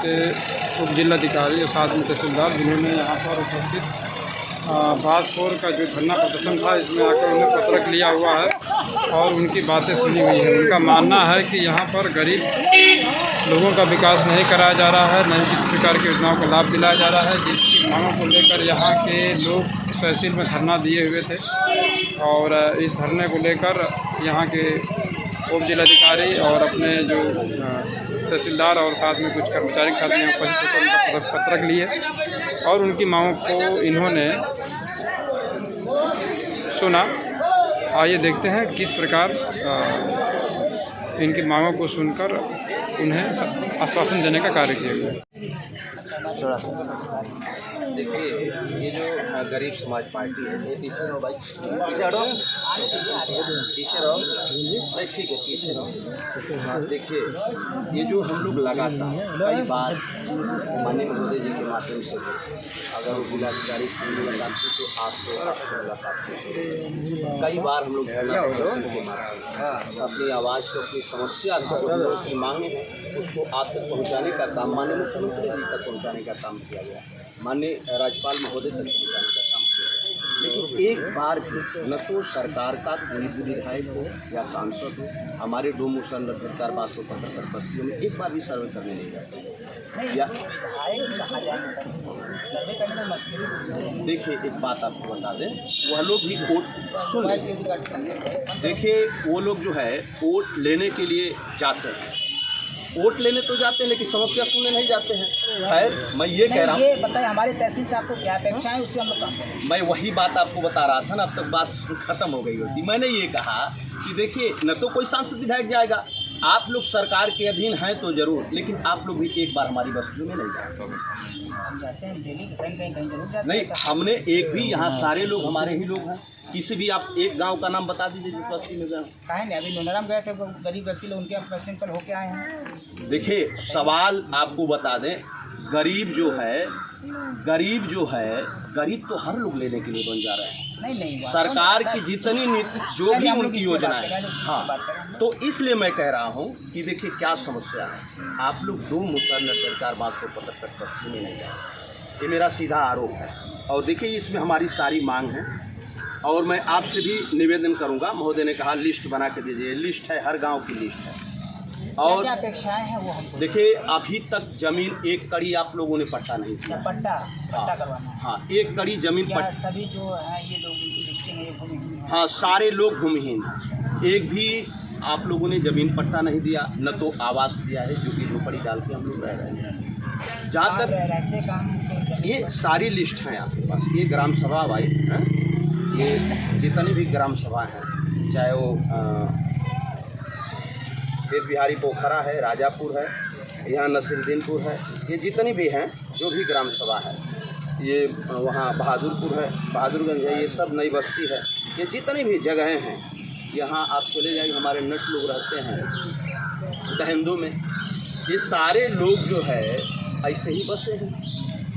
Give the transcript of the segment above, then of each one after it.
के उप जिलाधिकारी और साथ में तहसीलदार, जिन्होंने यहाँ पर उपस्थित बासपुर का जो धरना प्रदर्शन था इसमें आकर उन्हें पत्रक लिया हुआ है और उनकी बातें सुनी हुई है। उनका मानना है कि यहाँ पर गरीब लोगों का विकास नहीं कराया जा रहा है, न किसी प्रकार की योजनाओं का लाभ दिलाया जा रहा है, जिसकी मांगों को लेकर यहाँ के लोग तहसील में धरना दिए हुए थे। और इस धरने को लेकर यहाँ के उप जिलाधिकारी और अपने जो तहसीलदार और साथ में कुछ कर्मचारी के साथ में उपस्थित होकर उनका पत्रक लिए और उनकी मांगों को इन्होंने सुना। आइए देखते हैं किस प्रकार इनकी मांगों को सुनकर उन्हें आश्वासन देने का कार्य किया गया। देखिए, ये जो गरीब समाज पार्टी है, ये पीछे रहो भाई, पीछे हटो, पीछे रहो भाई, ठीक है पीछे रहो। हाँ देखिए, ये जो हम लोग लगातार कई बार माननीय महोदय जी के माध्यम से अगर वो जिलाधिकारी से मुलाकात की तो आपको मुलाकात की, कई बार हम लोग अपनी आवाज़ को, अपनी समस्या को, अपनी मांगे उसको आप तक पहुँचाने का काम माननीय मुख्यमंत्री जी तक पहुँचाने का काम किया गया, माननीय राज्यपाल महोदय तक पहुँचाने का काम किया गया। लेकिन एक बार भी न तो सरकार का कोई भी विधायक हो या सांसद हो हमारे डोम मुसल्लर सरकार बात को पत्रकार बस्तियों में एक बार भी सर्वे करने नहीं जाते। या देखिए, एक बात आपको बता दें, वह लोग भी वोट सुन लें। देखिए, वो लोग जो है वोट लेने के लिए जाते हैं, वोट लेने तो जाते हैं लेकिन समस्या सुनने नहीं जाते हैं। खैर, मैं ये कह रहा हूँ, ये बताइए हमारे तहसील से आपको क्या अपेक्षा है, उस पर हम लोग काम करें। मैं वही बात आपको बता रहा था ना, अब तक बात खत्म हो गई होती। मैंने ये कहा कि देखिए, न तो कोई सांसद विधायक जाएगा, आप लोग सरकार के अधीन हैं तो जरूर, लेकिन आप लोग भी एक बार हमारी बस्तियों में नहीं जाते हैं डेली, कहीं जरूर जाते हैं। नहीं, हमने एक भी, यहाँ सारे लोग हमारे ही लोग हैं। किसी भी आप एक गांव का नाम बता दीजिए जिस बस्ती में गए। कहीं नहीं, अभी नोनराम गए थे, गरीब व्यक्ति लोग उनके प्रेसिडेंट पर होके आए हैं। देखिए, सवाल आपको बता दें, गरीब जो है, गरीब तो हर लोग लेने के लिए बन जा रहे हैं। नहीं, सरकार की जितनी जो भी उनकी योजना है, हाँ, तो इसलिए मैं कह रहा हूँ कि देखिए क्या समस्या है। आप लोग दो मुसल्लर सरकार बात को पत्रकार बस्ती में नहीं जा रहे, ये मेरा सीधा आरोप है। और देखिए, इसमें हमारी सारी मांग है और मैं आपसे भी निवेदन करूंगा। महोदय ने कहा लिस्ट बना के दीजिए, लिस्ट है, हर गांव की लिस्ट है। और क्या अपेक्षाएं हैं वो हमको देखिए, अभी तक जमीन एक कड़ी आप लोगों ने पट्टा नहीं दिया। पट्टा करवाना है। हाँ, एक कड़ी जमीन पट्टा, सभी जो है ये लोग लिस्टिंग है भूमिहीन है। हाँ, सारे लोग भूमिहीन हैं। एक भी आप लोगों ने जमीन पट्टा नहीं दिया, न तो आवास दिया है, जो कि झोपड़ी डाल के हम लोग रह रहे हैं। जहाँ तक ये सारी लिस्ट है आपके पास, ये ग्राम सभा भाई हैं, ये जितनी भी ग्राम सभा हैं, चाहे वो वेद बिहारी पोखरा है, राजापुर है, यहाँ नसीरुद्दीनपुर है, ये जितनी भी हैं जो भी ग्राम सभा है, ये वहाँ बहादुरपुर है, बहादुरगंज है, ये सब नई बस्ती है, ये जितनी भी जगहें हैं, यहाँ आप चले जाएंगे, हमारे नट लोग रहते हैं दहिंदों में। ये सारे लोग जो है ऐसे ही बसे हैं,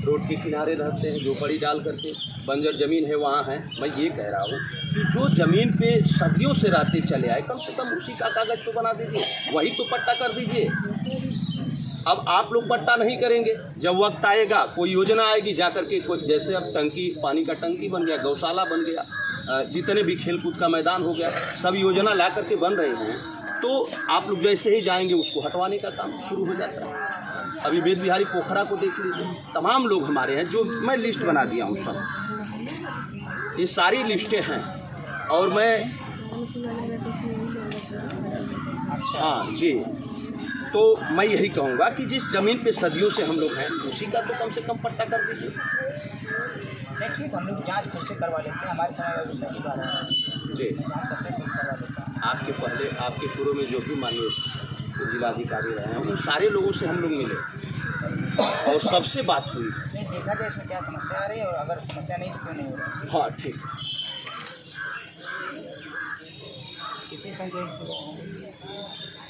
रोड के किनारे रहते हैं, झोपड़ी डाल करके, बंजर ज़मीन है वहाँ है। मैं ये कह रहा हूँ कि जो ज़मीन पे सदियों से रहते चले आए, कम से कम उसी का कागज़ तो बना दीजिए, वही तो पट्टा कर दीजिए। अब आप लोग पट्टा नहीं करेंगे, जब वक्त आएगा कोई योजना आएगी जा कर के, कोई जैसे अब टंकी, पानी का टंकी बन गया, गौशाला बन गया, जितने भी खेल कूद का मैदान हो गया, सब योजना ला करके बन रहे हैं, तो आप लोग जैसे ही जाएंगे उसको हटवाने का काम शुरू हो जाता है। अभी वेद बिहारी पोखरा को देख लीजिए, तमाम लोग हमारे हैं, जो मैं लिस्ट बना दिया हूँ सब, ये सारी लिस्टें हैं। और मैं हाँ जी, तो मैं यही कहूँगा कि जिस ज़मीन पे सदियों से हम लोग हैं उसी का तो कम से कम पट्टा कर दीजिए। देखिए, हम लोग जाँच फिर से करवा लेते हैं, हमारे समय जी, आपके पहले आपके पूर्व में जो भी माननीय जिलाधिकारी रहे हैं उन सारे लोगों से हम लोग मिले और सबसे बात हुई। देखा जाए इसमें क्या समस्या आ रही है, और अगर समस्या नहीं तो क्यों नहीं हो रही। हाँ ठीक। कितनी संख्या?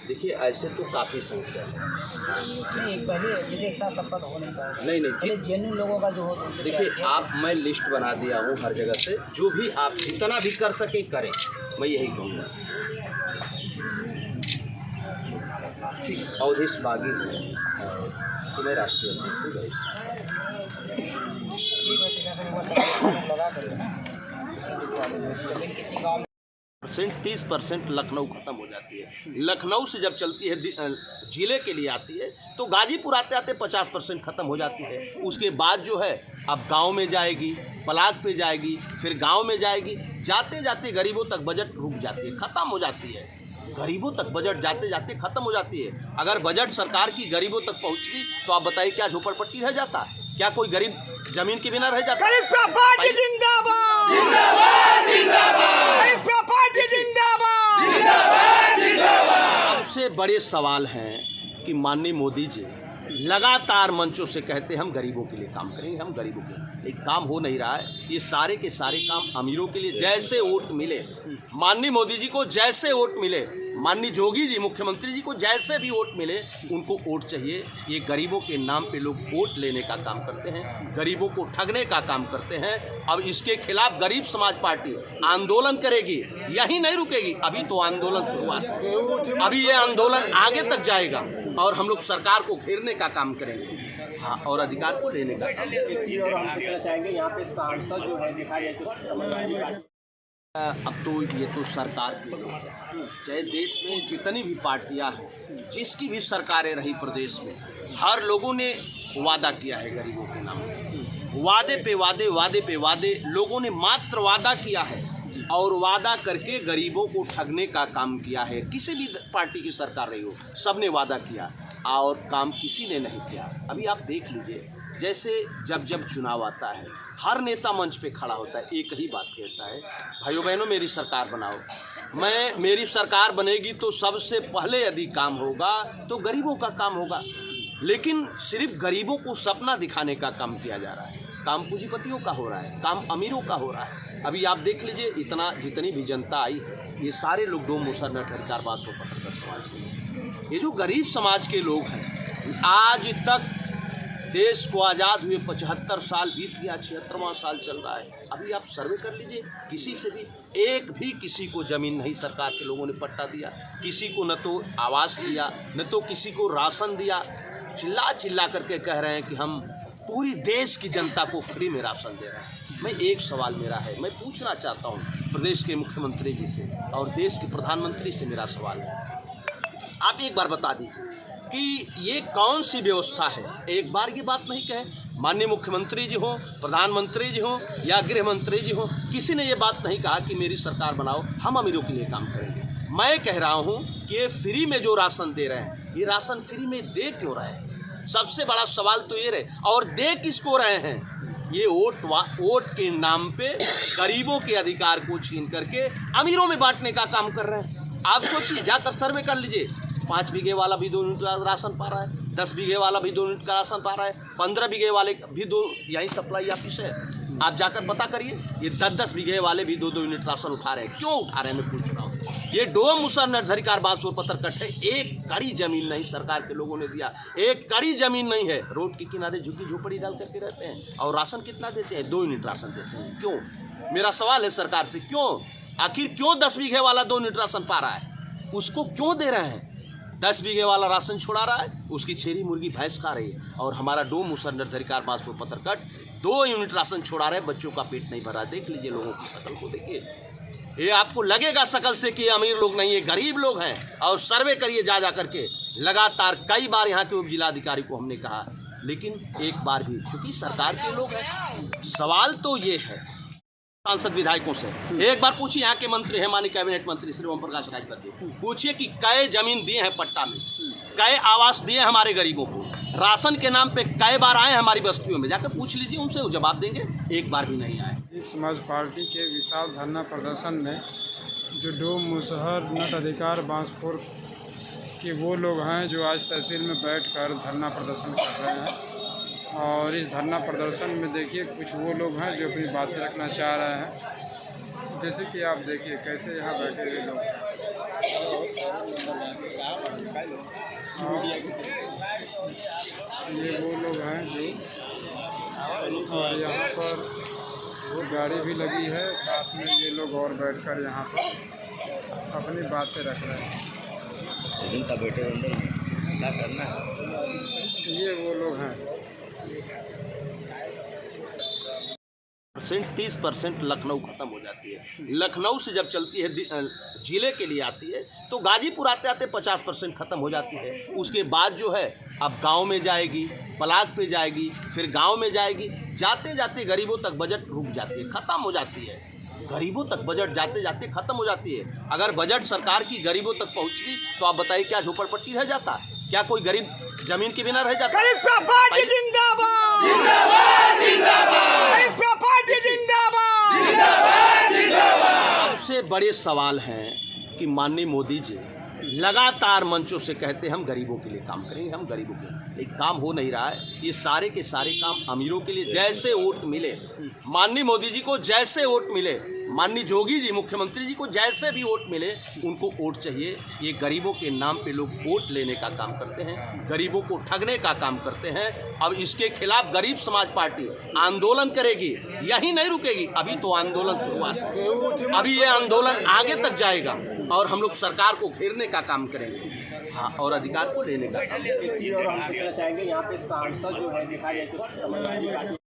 देखिए, ऐसे तो काफ़ी संख्या है। नहीं, पहले एक साथ सबका हो नहीं पाएगा। नहीं, जेन्युइन लोगों का जो हो। देखिए, आप, मैं लिस्ट बना दिया हूँ हर जगह से, जो भी आप जितना भी कर सके करें, मैं यही कहूँगा। ठीक, अवधेश बागी तो मैं राष्ट्रीय अध्यक्ष हूँ। लगा करिए ना जमीन कितनी गाँव 30% लखनऊ ख़त्म हो जाती है। लखनऊ से जब चलती है ज़िले के लिए आती है तो गाजीपुर आते आते 50% ख़त्म हो जाती है। उसके बाद जो है अब गांव में जाएगी, ब्लॉक पे जाएगी, फिर गांव में जाएगी, जाते जाते गरीबों तक बजट रुक जाती है, ख़त्म हो जाती है। गरीबों तक बजट जाते जाते ख़त्म हो जाती है। अगर बजट सरकार की गरीबों तक पहुँचती तो आप बताइए क्या झोपड़पट्टी रह जाता? क्या कोई गरीब जमीन के बिना रह जाता? सबसे बड़े सवाल हैं कि माननीय मोदी जी लगातार मंचों से कहते हैं हम गरीबों के लिए काम करेंगे, हम गरीबों के लिए, लेकिन काम हो नहीं रहा है। ये सारे के सारे काम अमीरों के लिए। जैसे वोट मिले माननीय मोदी जी को, जैसे वोट मिले माननीय जोगी जी मुख्यमंत्री जी को, जैसे भी वोट मिले उनको वोट चाहिए। ये गरीबों के नाम पे लोग वोट लेने का काम करते हैं, गरीबों को ठगने का काम करते हैं। अब इसके खिलाफ गरीब समाज पार्टी आंदोलन करेगी, यही नहीं रुकेगी। अभी तो आंदोलन शुरुआत है, अभी ये आंदोलन आगे तक जाएगा और हम लोग सरकार को घेरने का काम करेंगे, हाँ, और अधिकार को लेने का काम। और हम पूछना चाहेंगे यहाँ पे सांसद जो है देखा जाए तो समाजवादी पार्टी अब तो ये तो सरकार की लोग हैं, चाहे देश में जितनी भी पार्टियां हैं, जिसकी भी सरकारें रही प्रदेश में, हर लोगों ने वादा किया है गरीबों के नाम पे। वादे पे वादे, वादे पे वादे, लोगों ने मात्र वादा किया है और वादा करके गरीबों को ठगने का काम किया है। किसी भी पार्टी की सरकार रही हो, सबने वादा किया और काम किसी ने नहीं किया। अभी आप देख लीजिए, जैसे जब जब चुनाव आता है हर नेता मंच पे खड़ा होता है, एक ही बात कहता है, भाइयों बहनों मेरी सरकार बनाओ। मेरी सरकार बनेगी तो सबसे पहले यदि काम होगा तो गरीबों का काम होगा। लेकिन सिर्फ गरीबों को सपना दिखाने का काम किया जा रहा है। काम पूंजीपतियों का हो रहा है, काम अमीरों का हो रहा है। अभी आप देख लीजिए, इतना जितनी भी जनता आई है, ये सारे लोग डोम मुसहर अधिकार बात को पत्रकार समाज के, ये जो गरीब समाज के लोग हैं, आज तक देश को आज़ाद हुए 75 साल बीत गया, 76वां साल चल रहा है। अभी आप सर्वे कर लीजिए, किसी से भी एक भी किसी को ज़मीन नहीं सरकार के लोगों ने पट्टा दिया, किसी को न तो आवास दिया, न तो किसी को राशन दिया। चिल्ला चिल्ला करके कह रहे हैं कि हम पूरी देश की जनता को फ्री में राशन दे रहे हैं। मैं एक सवाल मेरा है, मैं पूछना चाहता हूँ प्रदेश के मुख्यमंत्री जी से और देश के प्रधानमंत्री से मेरा सवाल है, आप एक बार बता दीजिए कि ये कौन सी व्यवस्था है। एक बार ये बात नहीं कहे, माननीय मुख्यमंत्री जी हों, प्रधानमंत्री जी हों या गृह मंत्री जी हों, किसी ने ये बात नहीं कहा कि मेरी सरकार बनाओ, हम अमीरों के लिए काम करेंगे। मैं कह रहा हूँ कि ये फ्री में जो राशन दे रहे हैं, ये राशन फ्री में दे क्यों रहे हैं? सबसे बड़ा सवाल तो ये रहे, और दे किसको रहे हैं? ये वोट के नाम पे गरीबों के अधिकार को छीन करके अमीरों में बांटने का काम कर रहे हैं। आप सोचिए, जाकर सर्वे कर लीजिए, 5 बीघे वाला भी 2 यूनिट का राशन पा रहा है, 10 बीघे वाला भी 2 यूनिट का राशन पा रहा है, 15 बीघे वाले भी 2, यही सप्लाई ऑफिस है, आप जाकर पता करिए। ये 10-10 बीघे वाले भी 2-2 यूनिट राशन उठा रहे हैं। क्यों उठा रहे हैं, मैं पूछ रहा हूँ। ये डोम मुसहर अधिकार बांसपुर पत्थरकट्टा, एक कड़ी जमीन नहीं सरकार के लोगों ने दिया, एक कड़ी जमीन नहीं है। रोड के किनारे झुकी झोपड़ी डाल करके रहते हैं और राशन कितना देते हैं? 2 यूनिट राशन देते हैं। क्यों? मेरा सवाल है सरकार से, क्यों? आखिर क्यों 10 बीघे वाला 2 यूनिट राशन पा रहा है, उसको क्यों दे रहे हैं? 10 बीघे वाला राशन छोड़ा रहा है, उसकी छेरी मुर्गी भैंस खा रही है, और हमारा डोम मुसहर अधिकार बांसपुर पत्थरकट्टा 2 यूनिट राशन छोड़ा रहे, बच्चों का पेट नहीं भरा। देख लीजिए लोगों की शकल को, देखिए, ये आपको लगेगा शकल से कि अमीर लोग नहीं, ये गरीब लोग हैं। और सर्वे करिए जा करके, लगातार कई बार यहाँ के उप जिलाधिकारी को हमने कहा, लेकिन एक बार भी, क्योंकि सरकार के लोग हैं। सवाल तो ये है सांसद विधायकों से, एक बार पूछिए, यहाँ के मंत्री हैं, माननीय कैबिनेट मंत्री श्री ओम प्रकाश राजभर, पूछिए कि कई जमीन दिए हैं पट्टा में, कई आवास दिए हमारे गरीबों को, राशन के नाम पे कई बार आए हमारी बस्तियों में, जाकर पूछ लीजिए उनसे, वो जवाब देंगे। एक बार भी नहीं आए। समाज पार्टी के विशाल धरना प्रदर्शन में जो डोम मुसहर अधिकार बांसपुर के वो लोग हैं जो आज तहसील में बैठकर धरना प्रदर्शन कर रहे हैं, और इस धरना प्रदर्शन में देखिए कुछ वो लोग हैं जो अपनी बातें रखना चाह रहे हैं। जैसे कि आप देखिए कैसे यहाँ बैठे हुए लोग, ये वो लोग हैं जो, और यहाँ पर वो गाड़ी भी लगी है, साथ में ये लोग और बैठकर यहाँ पर अपनी बातें रख रहे हैं। इनका बेटे अंदर क्या करना है। ये वो लोग हैं। 30% लखनऊ खत्म हो जाती है। लखनऊ से जब चलती है जिले के लिए आती है तो गाजीपुर आते आते 50% खत्म हो जाती है। उसके बाद जो है अब गांव में जाएगी, पलाग पे जाएगी, फिर गांव में जाएगी, जाते जाते गरीबों तक बजट रुक जाती है, ख़त्म हो जाती है। गरीबों तक बजट जाते जाते ख़त्म हो जाती है। अगर बजट सरकार की गरीबों तक पहुंचती तो आप बताइए क्या झोपड़पट्टी रह जाता? क्या कोई गरीब जमीन के बिना रह जाता? सबसे बड़े सवाल हैं कि माननीय मोदी जी लगातार मंचों से कहते हैं हम गरीबों के लिए काम करेंगे, हम गरीबों के लिए, लेकिन काम हो नहीं रहा है। ये सारे के सारे काम अमीरों के लिए। जैसे वोट मिले माननीय मोदी जी को, जैसे वोट मिले माननीय जोगी जी मुख्यमंत्री जी को, जैसे भी वोट मिले उनको वोट चाहिए। ये गरीबों के नाम पे लोग वोट लेने का काम करते हैं, गरीबों को ठगने का काम करते हैं। अब इसके खिलाफ गरीब समाज पार्टी आंदोलन करेगी, यही नहीं रुकेगी। अभी तो आंदोलन शुरुआत है, अभी ये आंदोलन आगे तक जाएगा और हम लोग सरकार को घेरने का काम करेंगे, हाँ, और अधिकार को लेने का काम। और हम पूछना चाहेंगे यहाँ पे सांसद जो है देखा जाए तो